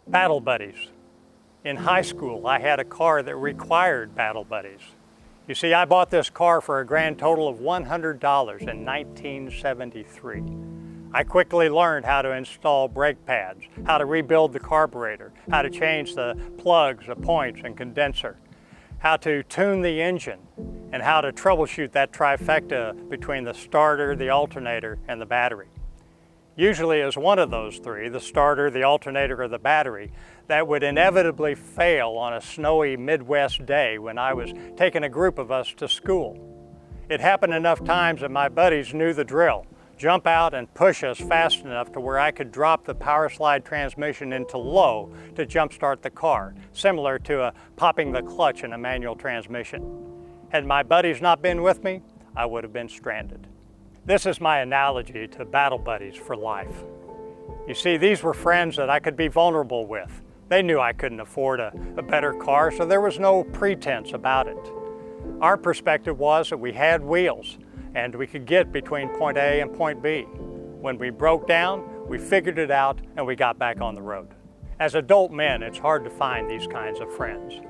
Battle buddies. In high school, I had a car that required battle buddies. You see, I bought this car for a grand total of $100 in 1973. I quickly learned how to install brake pads, how to rebuild the carburetor, how to change the plugs, the points, and condenser, how to tune the engine, and how to troubleshoot that trifecta between the starter, the alternator, and the battery. Usually as one of those three, the starter, the alternator, or the battery, that would inevitably fail on a snowy Midwest day when I was taking a group of us to school. It happened enough times that my buddies knew the drill. Jump out and push us fast enough to where I could drop the power slide transmission into low to jumpstart the car, similar to popping the clutch in a manual transmission. Had my buddies not been with me, I would have been stranded. This is my analogy to battle buddies for life. You see, these were friends that I could be vulnerable with. They knew I couldn't afford a better car, so there was no pretense about it. Our perspective was that we had wheels and we could get between point A and point B. When we broke down, we figured it out and we got back on the road. As adult men, it's hard to find these kinds of friends.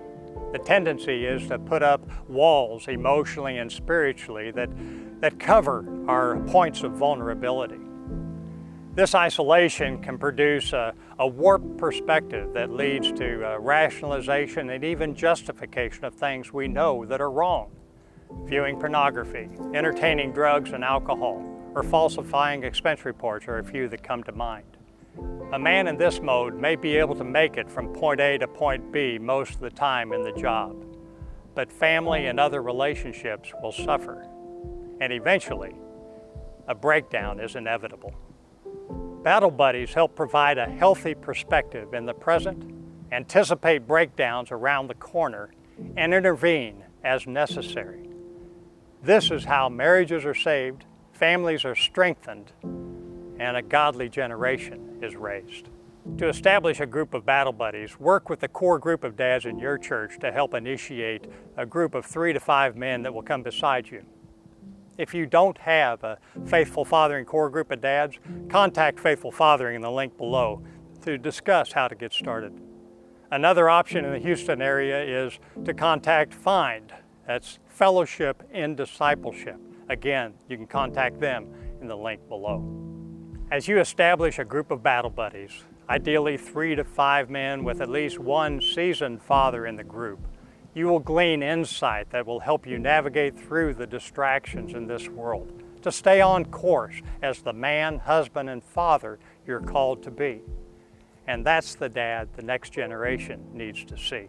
The tendency is to put up walls emotionally and spiritually that cover our points of vulnerability. This isolation can produce a warped perspective that leads to rationalization and even justification of things we know that are wrong. Viewing pornography, entertaining drugs and alcohol, or falsifying expense reports are a few that come to mind. A man in this mode may be able to make it from point A to point B most of the time in the job, but family and other relationships will suffer, and eventually, a breakdown is inevitable. Battle buddies help provide a healthy perspective in the present, anticipate breakdowns around the corner, and intervene as necessary. This is how marriages are saved, families are strengthened, and a godly generation is raised. To establish a group of battle buddies, work with the core group of dads in your church to help initiate a group of 3 to 5 men that will come beside you. If you don't have a Faithful Fathering core group of dads, contact Faithful Fathering in the link below to discuss how to get started. Another option in the Houston area is to contact FIND. That's Fellowship in Discipleship. Again, you can contact them in the link below. As you establish a group of battle buddies, ideally 3 to 5 men with at least one seasoned father in the group, you will glean insight that will help you navigate through the distractions in this world, to stay on course as the man, husband, and father you're called to be. And that's the dad the next generation needs to see.